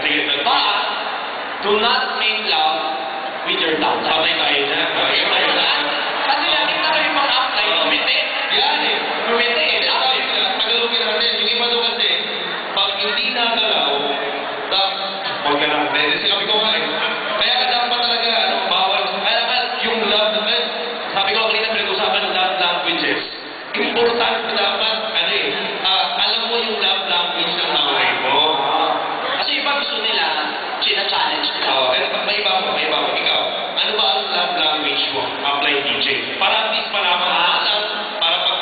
Sige, But, do not make love with your doubts. Sabay tayo dyan. Kasi lagi na kayo mag-apply, kumiti. Yan eh. Kumiti eh. Sabi ko na, tagalogin natin. Yung iba doon kasi, pag hindi nagalaw, huwag ka lang. Dahil sabi ko nga eh. Kaya ka dapat talaga, bawal. Kaya nga, yung love, sabi ko kanina, pinag-usapan ng love languages. Importante dapat, alam mo yung love language ng nanay mo. Kasi iba gusto nila, china-challenge nila. May iba mo. Ikaw, ano ba ang love language mo? Apply DJ. Para at least malaman mo alam. Para pag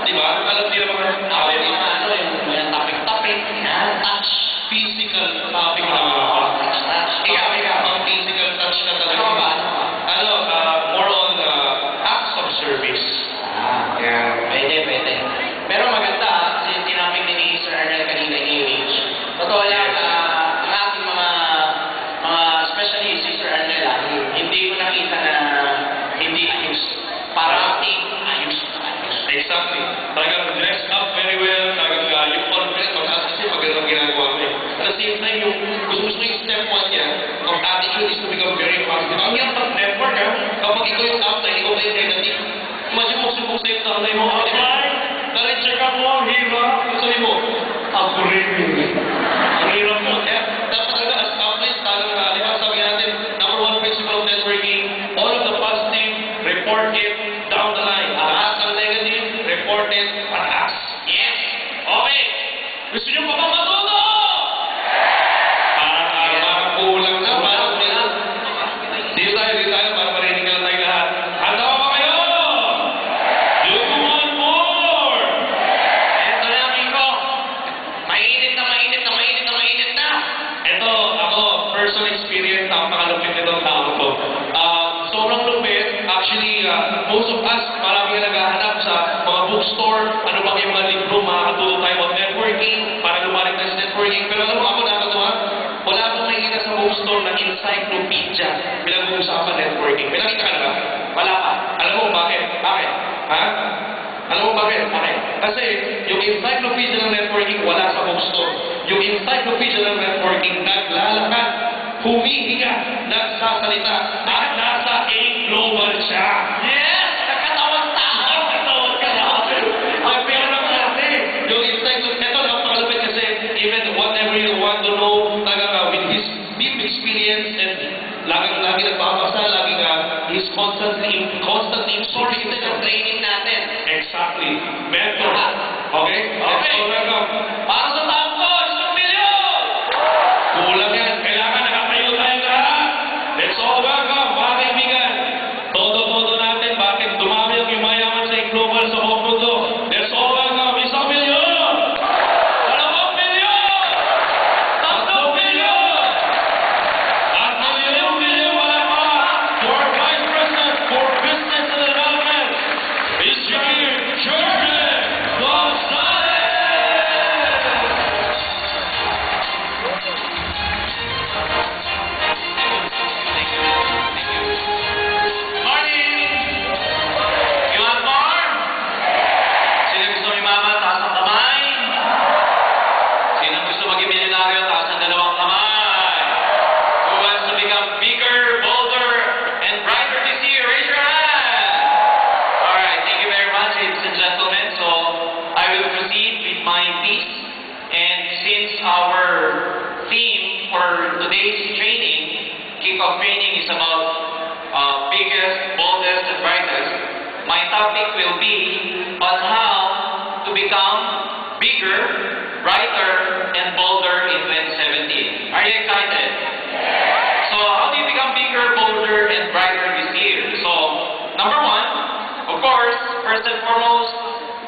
diba? Alam nila mga Yung topic-topic, touch. physical topic na Ikaw. ang physical touch na talaga. Ano ba? More on acts of service. Yeah. Pwede. Pero maganda, kasi tinapik ni Sir Arnel kanina ni Rich. Totoo lang, ang ating mga especially si Sir Arnel, hindi ko nakita na hindi ayos. Parating ayos. Exactly. Talagang dressed up very well. Talagang yung confidence mataas kasi magandang ginagawa mo eh. At the same time, yung gusto yung step 1 niya, ang attitude is to become very positive. Ang yung pag-network kapag ikaw yung upline, ikaw yung negative, imagine mo subok sa'yo sa kanay mo, check up mo, hira. Sabi mo, ako rin yun. Ang hirap mo. Kaya dapat talaga as upline, talagang di ba sabi natin, number 1 principle of networking, all of the positive, report it down the line. Lahat ng negative, report it pataas. Yes! Okay! Gusto niyo pa ba matuto? Parang kulang na. Dito tayo, para marinig na tayo lahat. Handa ba kayo? Do one more! Eto na, amigo. Mainit na. Ito, ako, personal experience, napakalupit nitong tao ko. Sobrang lupit. Actually, most of us, marami nga naghahanap sa mga bookstore, ano bang yung mga libro, makakatulong tayo about networking, para lumalik tayo sa networking. Pero alam mo ako nakakatawa, wala akong nakikita sa bookstore na encyclopedia pinag-uusapan networking. May nakita ka na ba? Wala pa. Alam mo bakit? Bakit? Ha? Alam mo bakit? Bakit? Kasi yung encyclopedia ng networking wala sa bookstore. Yung encyclopedia ng networking naglalakad, humihinga, nagsasalita, at nasa A global siya. Yes! Nakatawang tao! Ang pera ng ate. Yung encyclopedia, ito napakalapit kasi even whatever you want to know, talaga with his deep experience and lagi nagbabasa, he's constantly Sources ng training natin. Exactly. Mentor. Okay? Okay. So, welcome. Para sa tampo, isang milyon! Kulang yan. Kailangan nakatayo tayo lahat. Let's all welcome, mga kaibigan. Todo natin bakit dumami ang yumayaman sa global sa buong mundo. Let's all welcome, 1 milyon! 2 milyon! 3 milyon! At milyon wala pa for Vice President for Business and Development, Mr. Jorge Gonzalez! Morning! You want more? Sino gusto umimaman? Taas ang kamay. Sino gusto maging milyonaryo? Taas ang dalawang kamay. Who wants to become bigger, bolder, and brighter this year? Raise your hand. Alright, thank you very much, ladies and gentlemen. So, I will proceed with my piece. And since our theme for today's training, kickoff training, is about biggest, boldest, and brightest, my topic will be on how to become bigger, brighter, and bolder in 2017. Are you excited? So, how do you become bigger, bolder, and brighter this year? So, number 1, of course, first and foremost,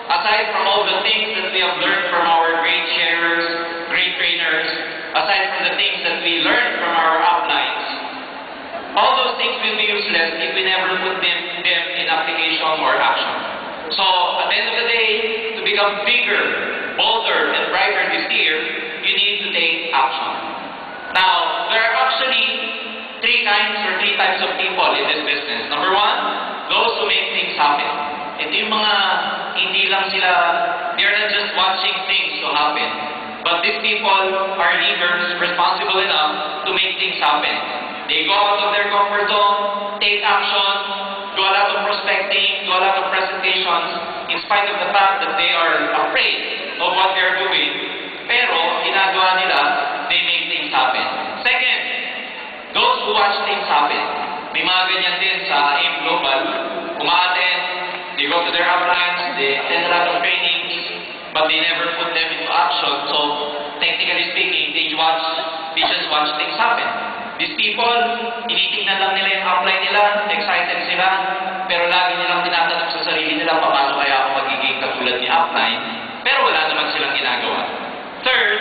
aside from all the things that we have learned from our great sharers, great trainers, aside from the things that we learned from our uplines, all those things will be useless if we never put them in application or action. So, at the end of the day, to become bigger, bolder, and brighter this year, you need to take action. Now, there are actually 3 types of people in this business. Number 1, those who make things happen. Ito yung mga hindi lang sila, they're not just watching things to happen, But these people are leaders responsible enough to make things happen. They go out of their comfort zone, take action, do a lot of prospecting, do a lot of presentations, in spite of the fact that they are afraid of what they're doing. Pero, ang ginagawa nila, they make things happen. Second, those who watch things happen. May mga ganyan din sa AIM Global. Uma-attend, they go to their uplines, they attend a lot of trainings, but they never put them into action. So, technically speaking, they just watch things happen. These people, initingnan lang nila yung upline nila, excited sila, pero lagi nilang tinatanong sa sarili nila, paano kaya ako magiging katulad ni upline, pero wala naman silang ginagawa. Third,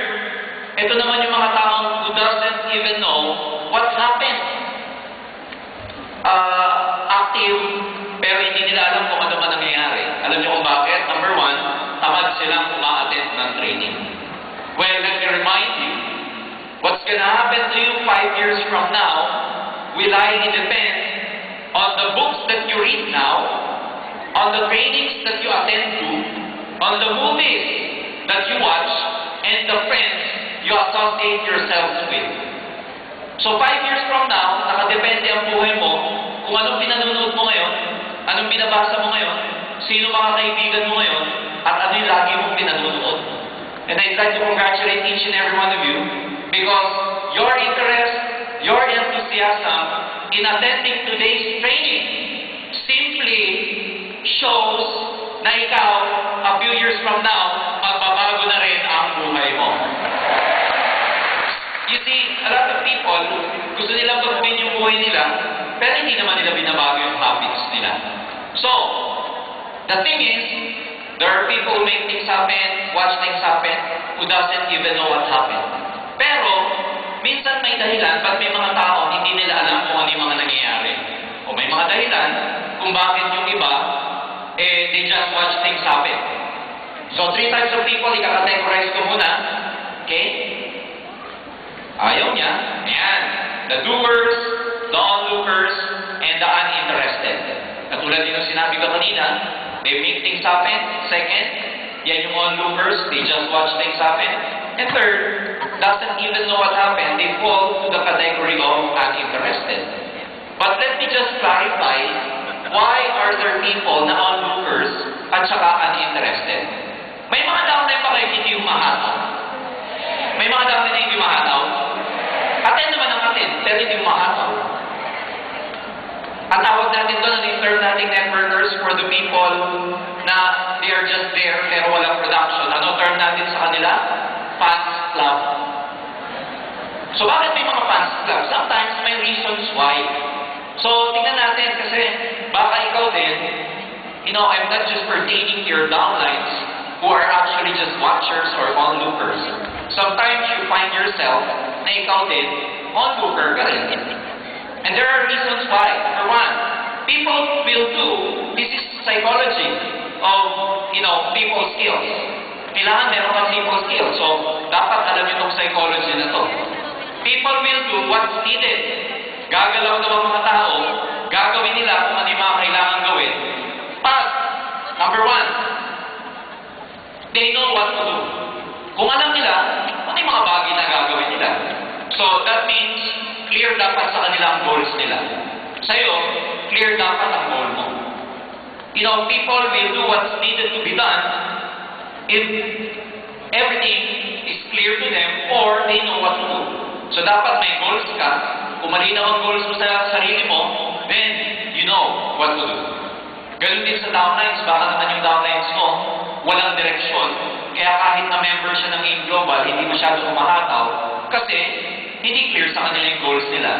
ito naman yung mga taong who doesn't even know what happened. Active, pero hindi nila alam kung ano man nangyayari. Alam niyo kung bakit? Number one, tamad silang uma-attend ng training. Well, let me remind you, what's gonna happen to you 5 years from now will likely depend on the books that you read now, on the trainings that you attend to, on the movies that you watch, and the friends you associate yourselves with. So 5 years from now, nakadepende ang buhay mo kung anong pinanonood mo ngayon, anong binabasa mo ngayon, sino mga kaibigan mo ngayon, at ano yung lagi mong pinanonood. And I'd like to congratulate each and every one of you because your interest, your enthusiasm in attending today's training simply shows na ikaw, a few years from now, magbabago na rin ang buhay mo. You see, a lot of people, gusto nilang baguhin yung buhay nila, pero hindi naman nila binabago yung habits nila. So, the thing is, there are people who make things happen, watch things happen, who doesn't even know what happened. Pero, minsan may dahilan, pag may mga tao, hindi nila alam kung ano yung mga nangyayari. O may mga dahilan, kung bakit yung iba, they just watch things happen. So, 3 types of people, ika-categorize ko muna. Okay? Ayaw niya. Ayan. The doers, the onlookers, and the uninterested. Katulad din yung sinabi ko kanina, they make things happen. Second, yan yung onlookers, they just watch things happen. And third, doesn't even know what happened, they fall to the category of uninterested. But let me just clarify, why are there people na onlookers at saka uninterested? May mga downline pa kayo hindi umahataw? May mga downline na hindi umahataw? Attend naman ang attend, pero hindi umahataw. Ang tawag natin doon, ang term nating networkers for the people na they are just there pero walang production. Ano term natin sa kanila? Fans club. So bakit may mga fans club? Sometimes may reasons why. So tingnan natin kasi baka ikaw din, I'm not just pertaining to your downlines who are actually just watchers or onlookers. Sometimes you find yourself na ikaw din, onlooker ka rin. And there are reasons why. Number one, people will do, this is psychology of, people skills. Kailangan meron kang people skills. So, dapat alam nyo itong psychology na to. People will do what's needed. Gagalaw daw ang mga tao, gagawin nila kung ano yung mga kailangan gawin. But, number one, they know what to do. Kung alam nila, ano yung mga bagay na gagawin nila. So, that means, clear dapat sa kanilang goals nila. Sa'yo, clear dapat ang goal mo. People will do what's needed to be done if everything is clear to them or they know what to do. So, dapat may goals ka. Kung malinaw ang goals mo sa sarili mo, then you know what to do. Ganun din sa downlines. Baka naman yung downlines mo, walang direksyon. Kaya kahit na member siya ng AIM Global, hindi masyado umahataw kasi hindi clear sa kanila yung goals nila.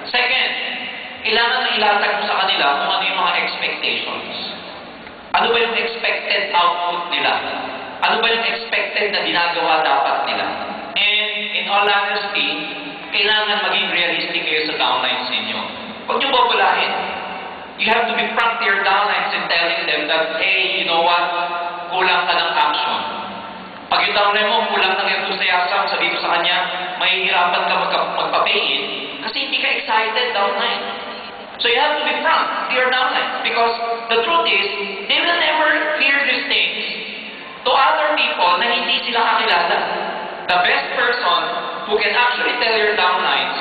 Second, kailangan na ilatag mo sa kanila kung ano yung mga expectations. Ano ba yung expected output nila? Ano ba yung expected na ginagawa dapat nila? And in all honesty, kailangan maging realistic kayo sa downlines ninyo. Huwag niyo babalahin. You have to be frank to your downlines in telling them that, hey, you know what? Kulang ka ng action. Pag yung downline mo, kulang ng enthusiasm, sabi ko sa kanya, mahihirapan ka magpa-pay-in kasi hindi ka excited downline. So you have to be frank to your downline because the truth is, they will never hear these things to other people na hindi sila kakilala. the best person who can actually tell your downlines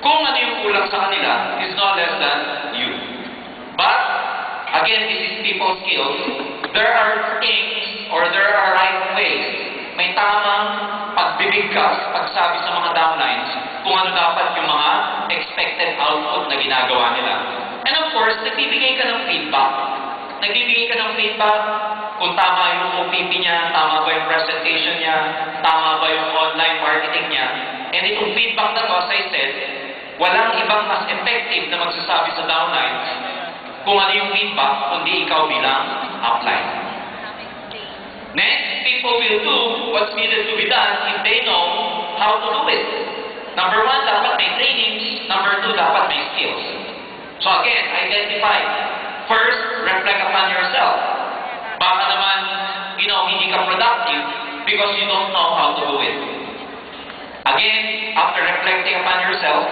kung ano yung kulang sa kanila is no less than you. But, again, this is people skills. There are things or there are right ways. May tamang pagbibigkas, pagsabi sa mga downlines kung ano dapat yung mga expected output na ginagawa nila. And of course, nagbibigay ka ng feedback. Nagbibigay ka ng feedback kung tama yung OPP niya, tama ba yung presentation niya, tama ba yung online marketing niya. And itong feedback na to, as I said, walang ibang mas effective na magsasabi sa downlines kung ano yung feedback, kundi ikaw bilang upline. Next, people will do what's needed to be done if they know how to do it. Number 1, dapat may trainings. Number 2, dapat may skills. So again, identify. First, reflect upon yourself. Baka naman, hindi ka productive because you don't know how to do it. Again, after reflecting upon yourself,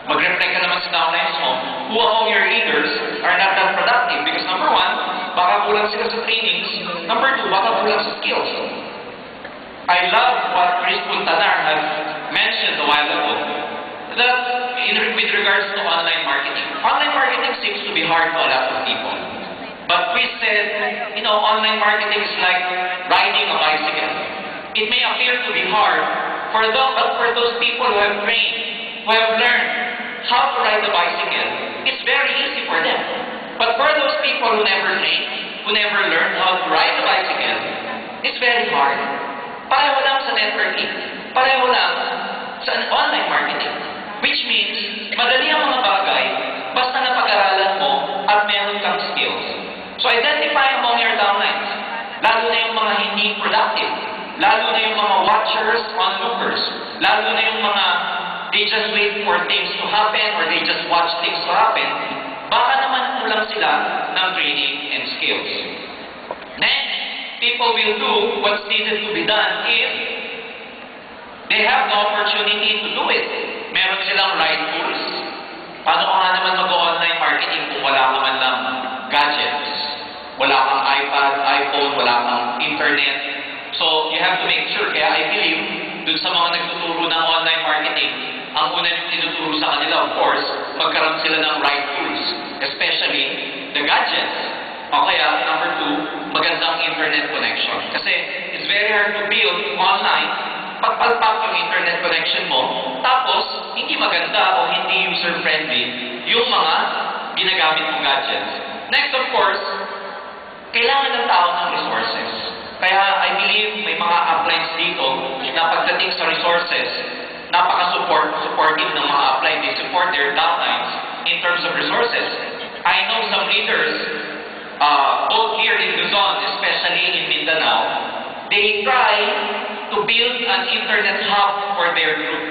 mag-reflect ka naman sa downlines mo, who among your leaders are not that productive? Because number 1, baka kulang sila sa trainings. Number 2, baka kulang sa skills. I love what Chris Puntanar has mentioned a while ago, that with regards to online marketing. Online marketing seems to be hard to a lot of people. But Chris said, online marketing is like riding a bicycle. It may appear to be hard, but for those people who have trained, who have learned how to ride the bicycle, it's very easy for them. But for those people who never trained, who never learned how to ride the bicycle, it's very hard. Pareho lang sa networking. Pareho lang sa online marketing. Which means, madali ang mga bagay, basta napag-aralan mo at meron kang skills. So identify among your downlines, lalo na yung mga hindi productive, lalo na yung mga watchers, onlookers, lalo na yung mga they just wait for things to happen or they just watch things to happen, baka naman kulang sila ng training and skills. Next, people will do what's needed to be done if they have the opportunity to do it. Meron silang right tools. Paano ka nga naman mag-online marketing kung wala ka man lang gadgets? Wala kang iPad, iPhone, wala kang internet. So, you have to make sure. Kaya I believe, dun sa mga nagtuturo ng online marketing, ang una yung tinuturo sa kanila, of course, magkaroon sila ng right tools. Especially, the gadgets. O kaya, number 2, magandang internet connection. Kasi, it's very hard to build online pagpalpak yung internet connection mo, tapos, hindi maganda o hindi user-friendly yung mga ginagamit mong gadgets. Next, of course, kailangan ng tao ng resources. Kaya, I believe, may mga uplines dito na pagdating sa resources, napaka-supportive ng mga upline. They support their downlines in terms of resources. I know some leaders, both here in Luzon, especially in Mindanao, they try to build an internet hub for their group.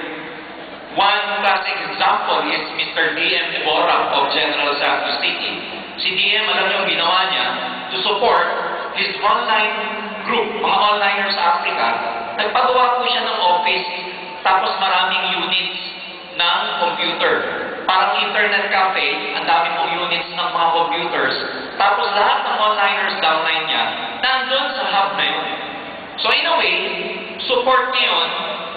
One classic example is Mr. DM Ebora of General Santos City. Si DM, alam niyo ang ginawa niya to support his online group, mga onliners sa Africa. Nagpagawa po siya ng office, tapos maraming units ng computer. Parang internet cafe, ang dami pong units ng mga computers. Tapos lahat ng onliners downline niya, nandun sa hub na yun. So in a way, support niya yun,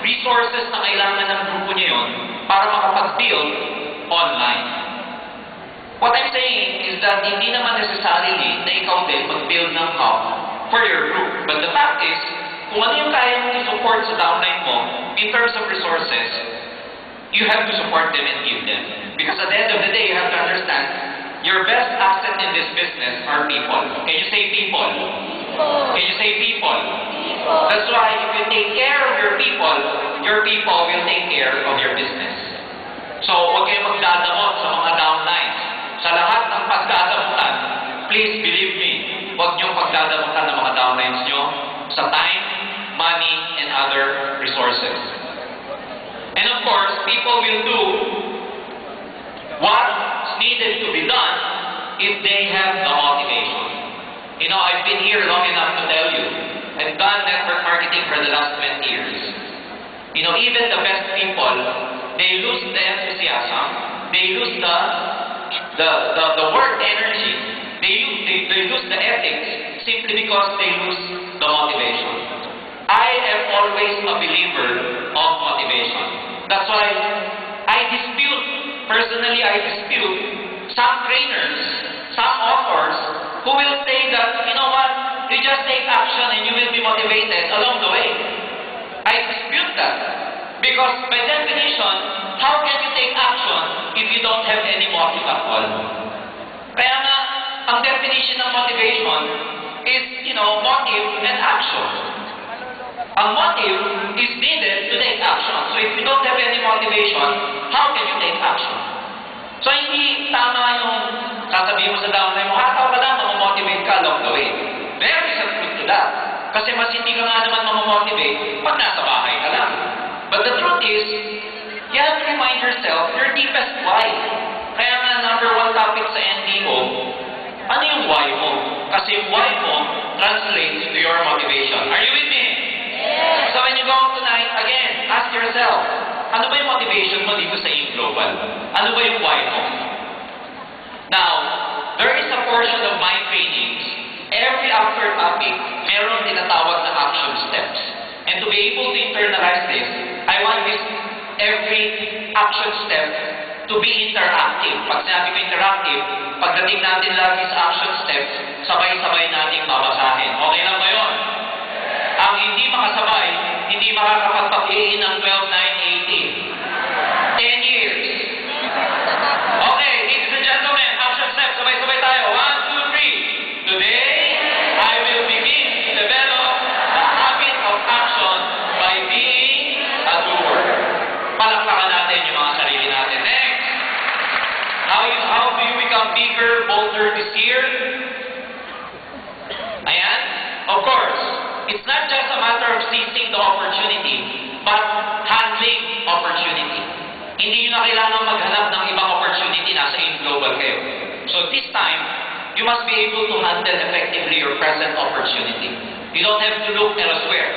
resources na kailangan ng grupo niya yun para makapag-build online. What I'm saying is that hindi naman necessarily na ikaw din mag-build ng hub for your group. But the fact is, kung ano yung kaya mong i-support sa downline mo in terms of resources, you have to support them and give them. Because at the end of the day, you have to understand, your best asset in this business are people. Can you say people? Can you say people? That's why if you take care of your people will take care of your business. So, huwag kayong magdadamot sa mga downlines. Sa lahat ng pagdadamutan, please believe me, huwag niyong pagdadamutan ng mga downlines niyo sa time, money, and other resources. And of course, people will do what's needed to be done if they have the motivation. I've been here long enough to tell you, I've done network marketing for the last 20 years. Even the best people, they lose the enthusiasm, they lose the work energy, they lose the ethics simply because they lose the motivation. I am always a believer of motivation. That's why personally I dispute some trainers, some authors who will say that, you know what, you just take action and you will be motivated along the way. I dispute that. Because by definition, how can you take action if you don't have any motive at all? Kaya nga, ang definition ng motivation is, motive and action. Ang motive is needed to take action. So if you don't have any motivation, how can you take action? So hindi tama yung sasabihin mo sa downline mo, hataw ka lang, mamomotivate ka along the way. There is a truth to that. Kasi mas hindi ka nga naman mamomotivate pag nasa bahay ka lang. But the truth is, you have to remind yourself your deepest why. Kaya nga number 1 topic sa NDO, ano yung why mo? Kasi yung why mo translates to your motivation. Are you with me? Yes. So when you go out tonight, again, ask yourself, ano ba yung motivation mo dito sa Aim Global? Ano ba yung why mo? Now, there is a portion of my trainings, every after topic, meron tinatawag na action steps. And to be able to internalize this, I want this every action step to be interactive. Pag sinabi ko interactive, pagdating natin lagi sa action steps, sabay-sabay nating babasahin. Okay lang ba yun? Ang hindi makasabay, hindi makakapagpag-iin ng 12, 9, 18. 10 years. Okay, ladies and gentlemen, action steps, sabay-sabay tayo. 1, 2, 3. Today, I will begin to develop the habit of action by being a doer. Palakpakan natin yung mga sarili natin. Next, how do you become bigger, bolder this year? Ayan. Of course, it's not just a matter of seizing the opportunity, but handling opportunity. Hindi nyo na kailangan maghanap ng ibang opportunity, nasa Aim Global kayo. So this time, you must be able to handle effectively your present opportunity. You don't have to look elsewhere.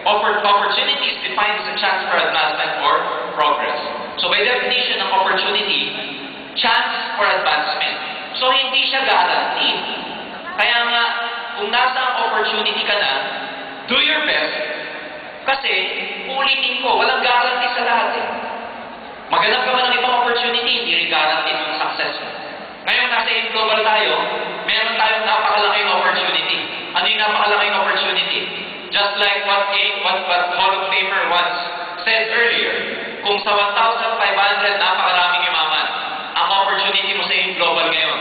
Opportunity is defined as a chance for advancement or progress. So by definition ng opportunity, chance for advancement. So hindi siya guaranteed. Kaya nga, kung nasa ang opportunity ka na, do your best. Kasi, ulitin ko, walang guarantee sa lahat eh. Maghanap ka man ng ibang opportunity, hindi rin guarantee ng success mo. Ngayon, nasa Aim Global tayo, meron tayong napakalaking opportunity. Ano yung napakalaking opportunity? Just like what Hall of Famer once said earlier, kung sa 1,500 napakaraming imaman, ang opportunity mo sa Aim Global ngayon.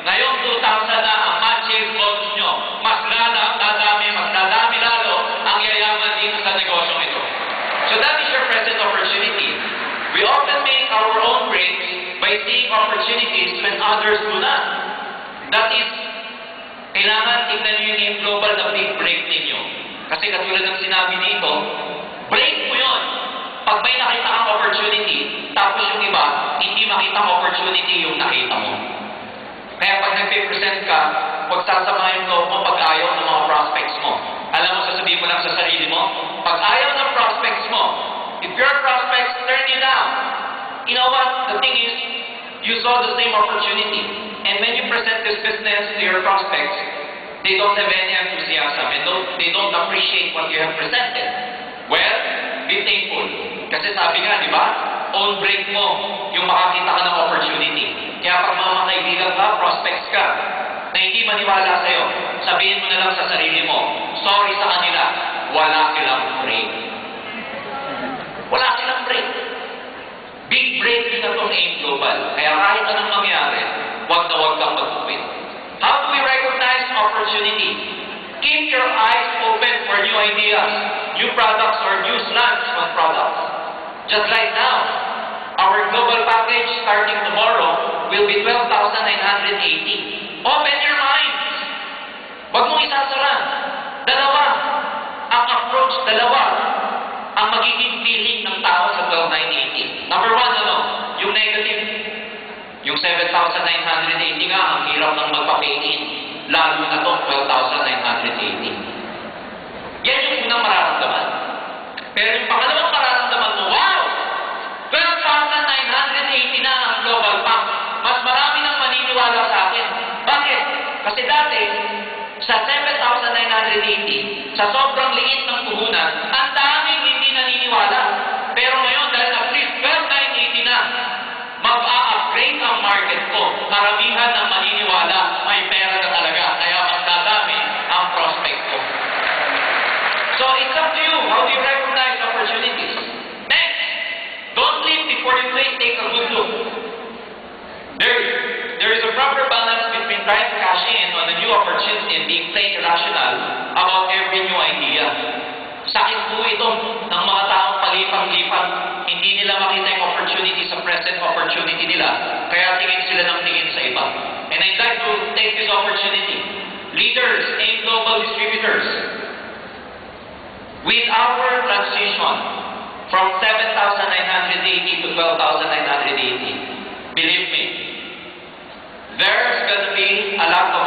Ngayong 2,000 na ang matches bonus nyo, mas dadami lalo ang yayaman dito sa negosyong ito. So that is your present opportunity. We often make our own breaks by seeing opportunities when others do not. That is, kailangan tignan nyo yung Aim Global na big break ninyo. Kasi katulad ng sinabi dito, break mo yun. Pag may nakita kang opportunity, tapos yung iba, hindi makita ang opportunity yung nakita mo. Kaya pag nagpe-present ka, huwag sasama yung loob mo pag ayaw ng mga prospects mo. Alam mo, sasabihin mo lang sa sarili mo, pag ayaw ng prospects mo, if your prospects turn you down, you know what? The thing is, you saw the same opportunity. And when you present this business to your prospects, they don't have any enthusiasm and they don't appreciate what you have presented. Well, be thankful. Kasi sabi nga, di ba? Own break mo yung makakita ka ng opportunity. Kaya pag mga kaibigan ka, prospects ka, na hindi maniwala sa'yo, sabihin mo na lang sa sarili mo, sorry sa kanila, wala silang break. Wala silang break. Big break din na itong Aim Global. Kaya kahit anong mangyari, huwag na huwag kang mag-quit. How do we recognize opportunity? Keep your eyes open for new ideas, new products, or new slants on products. Just like now, our global package starting tomorrow will be 12,980. Open your minds. Huwag mong isasara. Dalawa. Ang approach, dalawa. Ang magiging feeling ng tao sa 12,980. Number 1, ano? Yung negative. Yung 7,980 nga, ang hirap ng magpa-pay-in. Lalo na itong 12,980. Yan yung unang mararamdaman. Pero yung pangalawang mararamdaman mo, wow! 12,980 na ang global pack. Mas marami nang maniniwala sa akin. Bakit? Kasi dati, sa 7,980, sa sobrang liit ng puhunan, maramihan ng maniniwala, may pera na talaga, kaya mas dadami ang prospect ko. So it's up to you. How do you recognize opportunities? Next, don't leave before you take a good look. There is a proper balance between trying to cash in on a new opportunity and being plain irrational about every new idea. Sakit po ito ng mga taong palipang-lipat. Hindi nila makita yung opportunity sa present opportunity nila, kaya tingin sila ng tingin sa iba. And I'd like to take this opportunity. Leaders and global distributors, with our transition from 7,980 to 12,980, believe me, there's going to be a lot of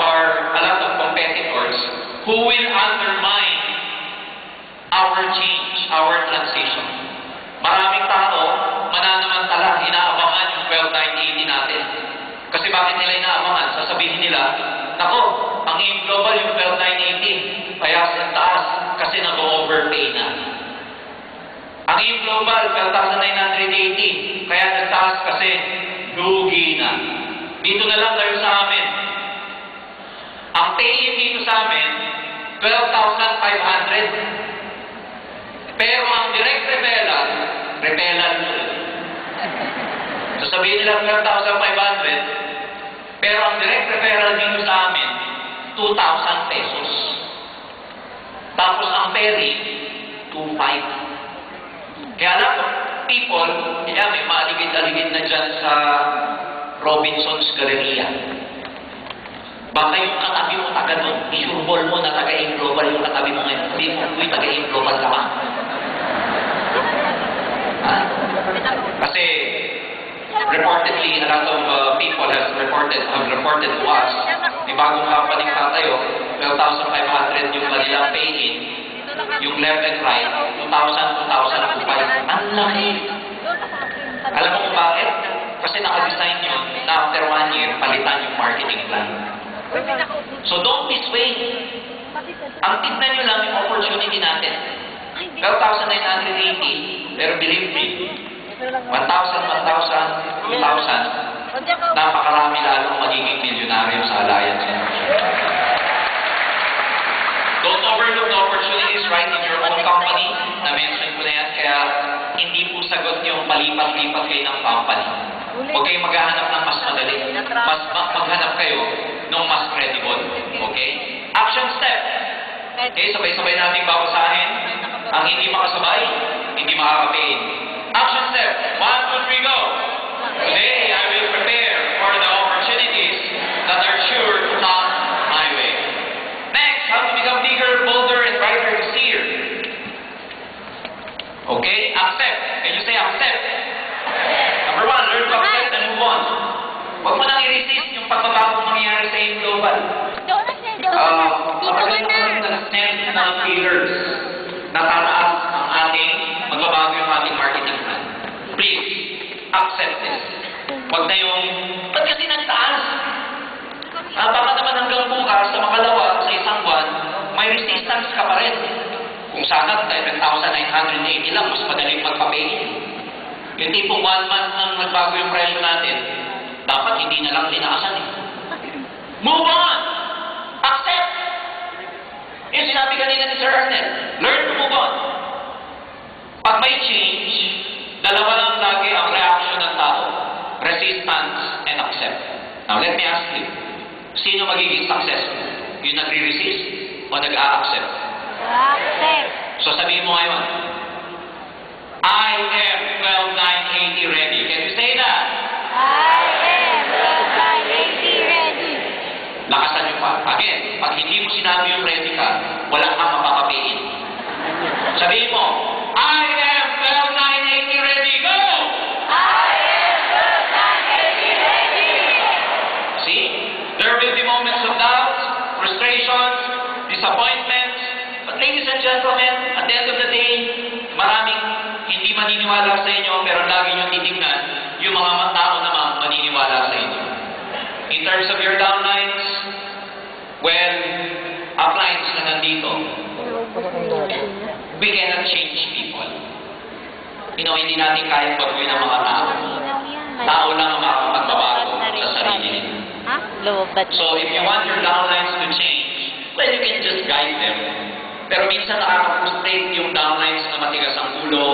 competitors who will undermine our change, our transition. Maraming tao, mananamantala, inaabangan yung 12,980 natin. Kasi bakit nila inaabangan? Sasabihin nila, nako, ang AIM Global yung 12,980, kaya sa taas kasi nag-overpay na. Ang AIM Global, 12,980, kaya nagtaas kasi lugi na. Dito na lang kayo sa amin. Ang pay-in dito sa amin, 12,500. Pero ang direct repelan yun. So sabihin nila 12,500, pero ang direct referral dito sa amin, 2,000 pesos. Tapos ang ferry, 2,500. Kaya alam mo, people, may maaligid-aligid na dyan sa Robinson's Galleria. Baka yung katabi mo taga doon, isurbol mo na taga-AIM Global yung katabi mo ngayon. Sabi mo, uy, taga-AIM Global ka ba? Kasi reportedly, a lot of people have reported to us, may bagong company tatayo, 12,500 yung kanilang pay-in, yung left and right, 2,000, 2,000, 2,500. Ang laki! Alam mo kung bakit? Kasi naka-design yun na after 1 year, palitan yung marketing plan. So don't be swayed. Ang tignan nyo lang yung opportunity natin. 12,980, pero believe me, 1,000, 1,000, 2,000, napakarami lalong magiging milyonaryo sa alliance. Don't overlook the opportunities right in your own company. Na-mention ko na yan, kaya hindi po sagot yung palipat-lipat kayo ng company. Huwag kayong maghahanap ng mas madali. Maghanap kayo ng mas credible. Okay? Action step. Okay, sabay-sabay natin babasahin. Ang hindi makasabay, hindi makaka-pay. Action step. 1, 2, 3, go! Today, I will prepare for the opportunities that are sure to come my way. Next, how to become bigger, bolder, and brighter this year. Okay, accept. Can you say accept? Number 1, learn to accept and move on. Huwag mo nang i-resist yung pagbabagong mangyayari sa AIM Global. Kapag na ng pillars, natataas ang ating magbabago yung ating marketing plan. Please, accept this. Huwag na yung, ba't kasi nagtaas? Baka naman hanggang bukas, sa makalawa, sa isang buwan, may resistance ka pa rin. Kung sana, 7,980 lang, mas madaling magpa-pay. Yung tipong 1 month nang nagbago yung presyo natin, dapat hindi na lang tinaasan eh. Move on! Accept! Yung sinabi kanina ni Sir Ernest, learn to move on. Pag may change, dalawa lang lagi ang reaction ng tao. Resistance and accept. Now, let me ask you, sino magiging successful? Yung nagre-resist o nag-a-accept? Accept. So sabihin mo ngayon, I am 12,980 ready. Can you say that? I am 12,980 ready. Lakasan nyo pa. Again, pag hindi mo sinabi yung ready ka, wala kang mapakapain. Sabihin mo, I am 12,980 ready. Go! I am 12,980 ready. See? There will be moments of doubt, frustrations, disappointments. But ladies and gentlemen, at the end of the day, maraming hindi maniniwala sa inyo, pero lagi nyo titignan yung mga tao naman maniniwala sa inyo. In terms of your downlines, well, uplines na nandito, we cannot change people. Hindi natin kayang baguhin ang mga tao. Tao lang ang makakapagbabago sa sarili nila. Lobat So if you want your downlines to change, well, you can just guide them. Pero minsan nakaka-frustrate yung downlines na matigas ang ulo,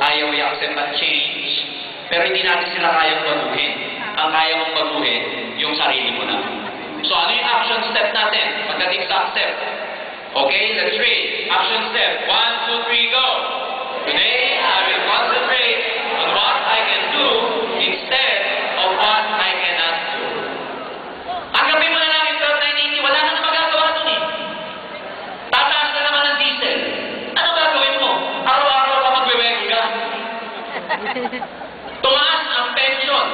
ayaw i-accept ang change, pero hindi natin sila kayang baguhin. Ang kaya mong baguhin, yung sarili mo na. So ano yung action step natin pagdating sa accept? Okay, let's read. Action step. 1, 2, 3, go! Today, I will concentrate on what I can do instead of what I cannot do. Tanggapin mo na lang yung 12,980, wala ka na magagawa dun eh. Tataas na naman ang diesel. Ano gagawin mo? Araw-araw ka magwe-wegel ka? Tumaas ang pension,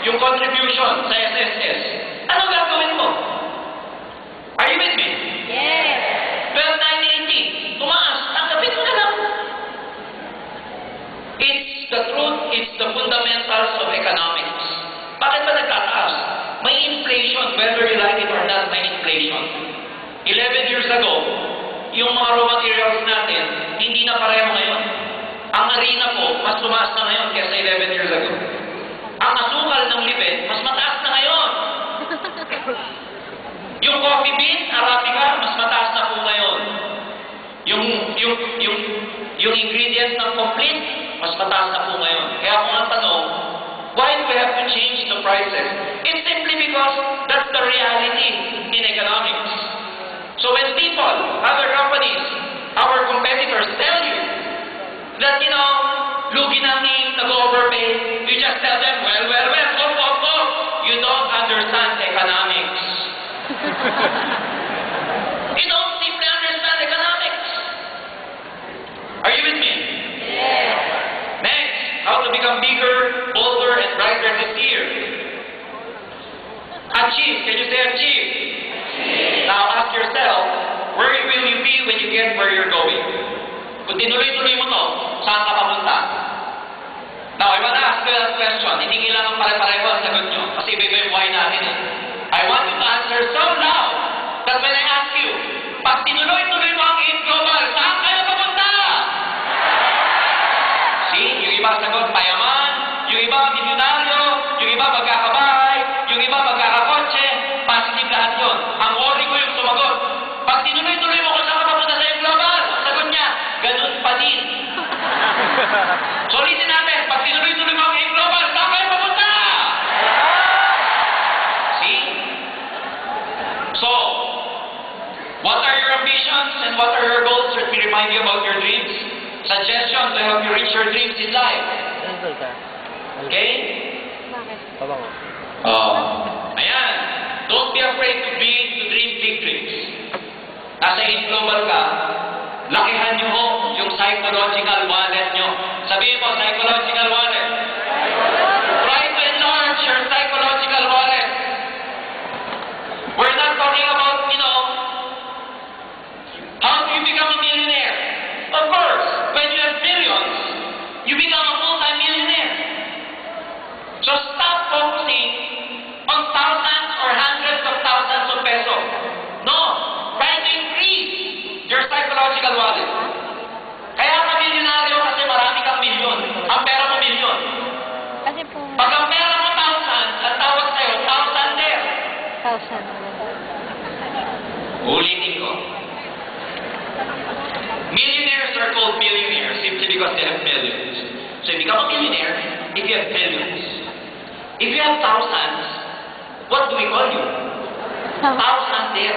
yung contribution sa SSS. Ano gagawin mo? Are you with me? Yes. 12,980, tumaas. Tanggapin mo na lang. It's the truth, it's the fundamentals of economics. Bakit ba nagtataas? May inflation, whether you like it or not, may inflation. 11 years ago, yung mga raw materials natin, hindi na pareho ngayon. Ang harina po, mas tumaas na ngayon kaysa 11 years ago. Ang asukal ng libet, mas mataas na ngayon. Yung coffee bean, Arabica, mas mataas na po ngayon. Yung ingredients ng complete, mas mataas na po ngayon. Kaya kung ang tanong, why do we have to change the prices? It's simply because that's the reality in economics. So when people, other companies, our competitors tell you that, lugi namin, nag-overpay, you just tell them, well, off. You don't understand economics. You don't simply understand economics. Are you with me? Yes. Next, how to become bigger, bolder, and brighter this year. Achieve. Can you say achieve? Now ask yourself, where will you be when you get where you're going? Kung tinuloy-tuloy mo to, saan ka papunta? Now, I want to ask you that question. Hindi kailangan pare-pareho ang sagot nyo. Kasi iba yung buhay natin eh. I want you to answer so loud that when I ask you, pag tinuloy-tuloy mo ang Eat Global, saan kayo papunta? See? Yung iba sagot, payaman. Yung iba, milyonaryo. Yung iba, magkakabahay. Yung iba, magkakakotse. Positive lahat yun. Ang worry ko yung sumagot. Pag tinuloy-tuloy mo kung saan ka papunta sa Eat Global, sagot niya, ganun pa din. So, ulitin natin, pag tinuloy-tuloy mo ang Eat Global, saan kayo papunta? See? So, what are your ambitions and what are your goals? Let me remind you about your dreams. Suggestions to help you reach your dreams in life. Okay? Bakit? Ayan. Don't be afraid to dream big dreams. Nasa Eat Global ka, lakihan nyo ho yung psychological wallet nyo. Sabihin mo, psychological wallet. Try to enlarge your psychological wallet. We're not talking about, how do you become a millionaire? Of course, when you have millions, you become a multi-millionaire. So stop focusing on thousands or hundreds of thousands of pesos. No, try to increase your psychological wallet. Kaya ka milyonaryo kasi marami kang milyon. Ang pera mo milyon. Kasi po, Pag ang pera mo thousands, ang tawag sa'yo, thousander. 1,000. Ulitin ko. Millionaires are called millionaires simply because they have millions. So you become a millionaire if you have millions. If you have thousands, what do we call you? Thousander.